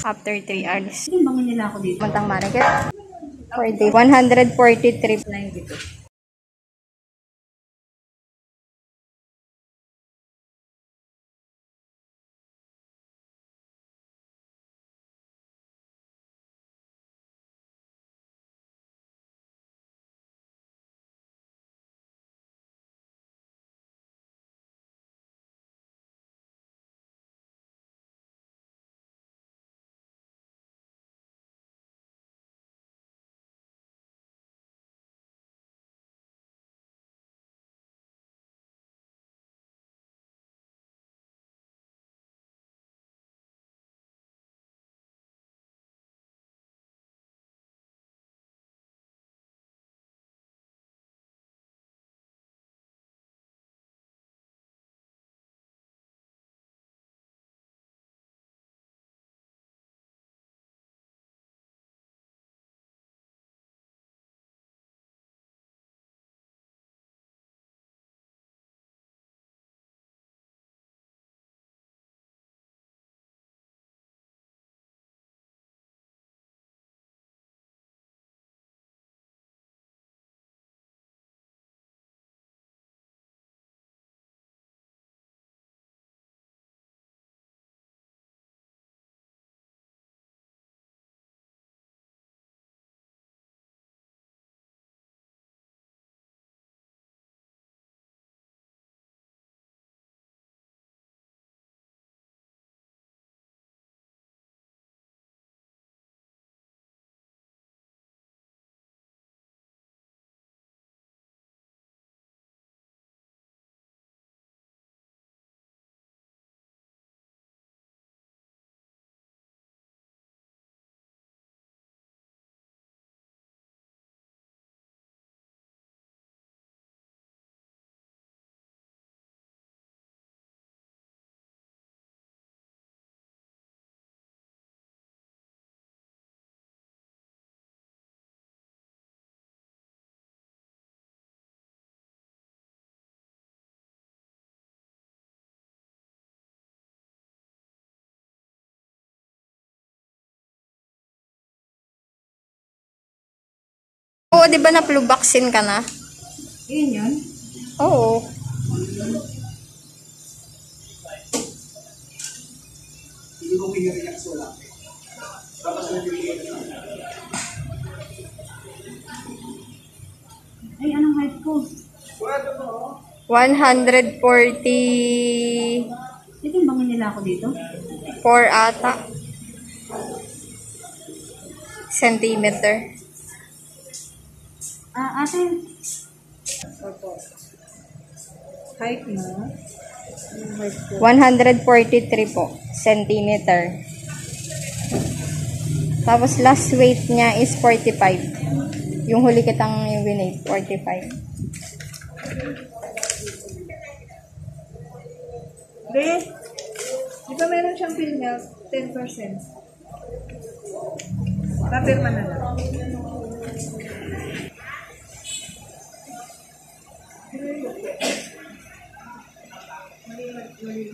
After 3 hours. Timbangin nila ako dito. Mantang market. For day 143.92. Oo, di ba na-flu vaccine ka na? Yun yun. Oo. Ay, anong height ko? 144 Timbangin nila ako dito. ata. Centimeter. Ate. Opo. Height mo? 143 po. Centimeter. Tapos last weight niya is 45. Yung huli kitang yung winate, 45. Be, di ba meron siyang pill milk? 10%. Papirma na lang. Mali.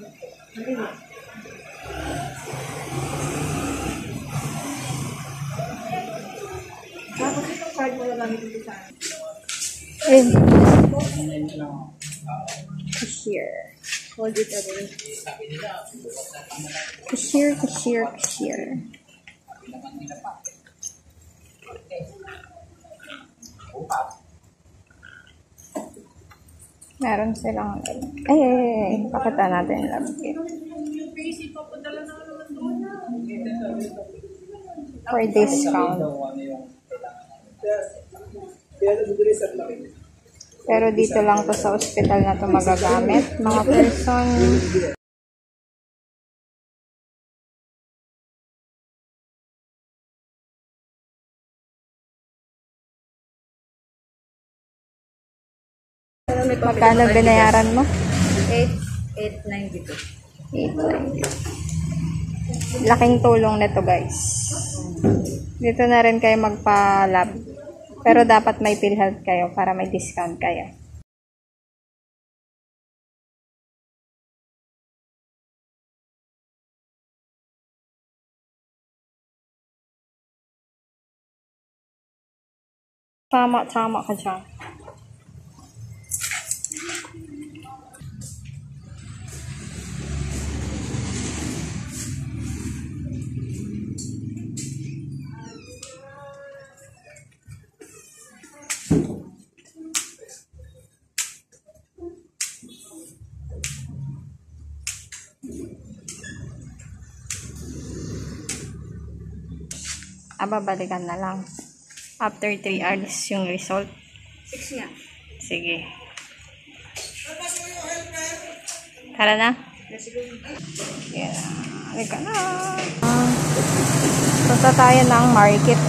Tapos itong card mo na gamit ito sa akin. Ayun. Cashier. Hold it away. Cashier. Meron silang pakita natin yung lab kit. For discount. Pero dito lang to sa hospital na to magagamit. Mga person magkano binayaran mo? 892. 890. Laking tulong nito guys. Dito na rin kayo magpa-lab. Pero dapat may PhilHealth kayo para may discount kayo. Tama ka dyan. Babalikan na lang. After 3 hours yung result. 6 nga. Sige. Tara na. Yeah. Halika na. Punta tayo ng market.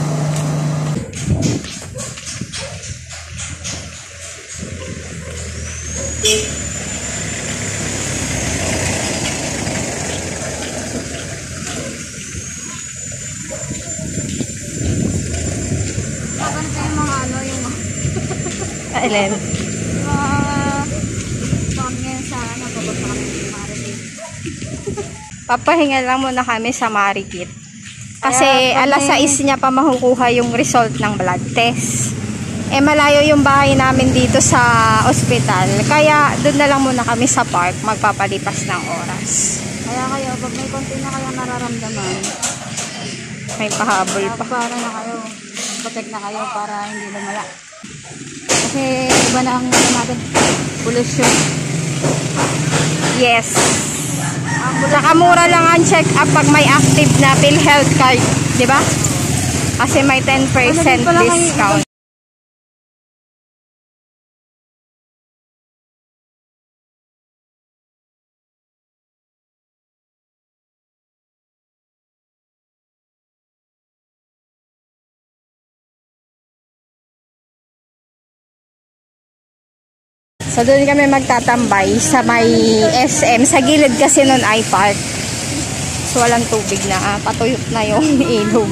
Alin? Papahinga lang muna kami sa Marikit. Kasi alas 6 niya pa makukuha yung result ng blood test. Malayo yung bahay namin dito sa ospital. Kaya doon na lang muna kami sa park magpapalipas ng oras. Kaya kayo, pag may konti na kayo nararamdaman, May pahabol pa. para na kayo, protect na kayo para hindi lumala. Kasi iba na ang natin, pollution. Yes. Nakamura lang ang check-up pag may active na PhilHealth card. Diba? Kasi may 10% discount. So, doon kami magtatambay sa may SM. Sa gilid kasi nun ay park. So, walang tubig na. Patuyot na yung ilog.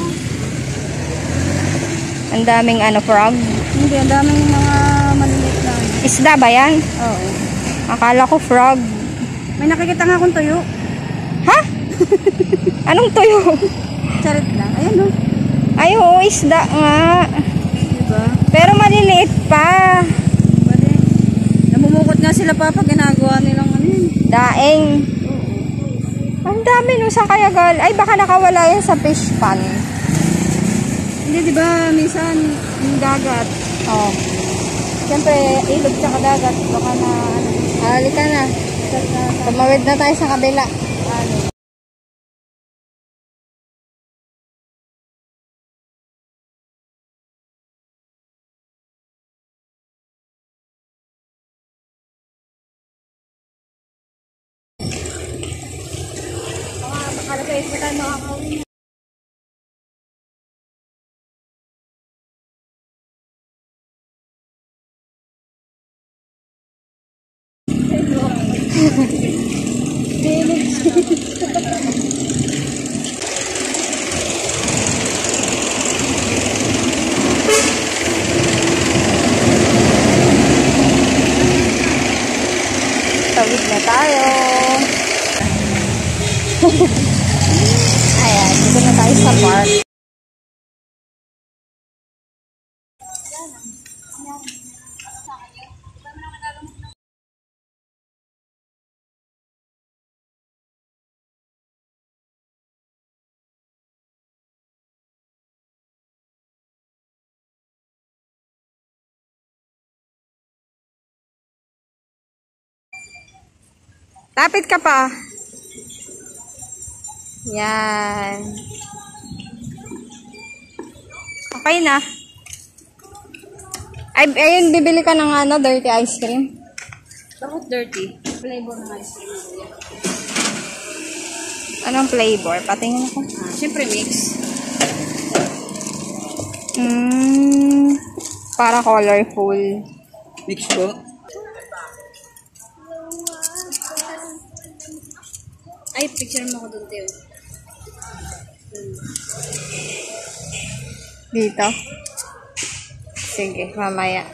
Ang daming frog. Hindi, ang daming mga maliliit na. Isda ba yan? Oo. Akala ko frog. May nakikita nga akong tuyo. Ha? Anong tuyo? Charit lang. Ayan o. Ay, oo, isda nga. Diba? Pero maliliit pa. Namumukot nga sila papa, ginagawa nilang ano yun. Daeng. Ang dami no, saan kaya gal? Ay, baka nakawala yan sa fish pan. Hindi, diba, minsan, yung dagat. Oh. Siyempre, ilog tsaka dagat. Baka na, Halika na. Tumawid na tayo sa kabila. Kalapit pa tayo makakawin. Tawid na tayo. Ayan, dito na tayo sa park. Lapit ka pa. Yan. Okay na. Ay, ayun, bibili ka ng dirty ice cream. Bakit dirty? Flavor ng ice cream. Anong flavor? Patingin ako. Siyempre mix. Para colorful. Mix po. Ay, picture mo ko doon, Teo. Dito. Sige, mamaya.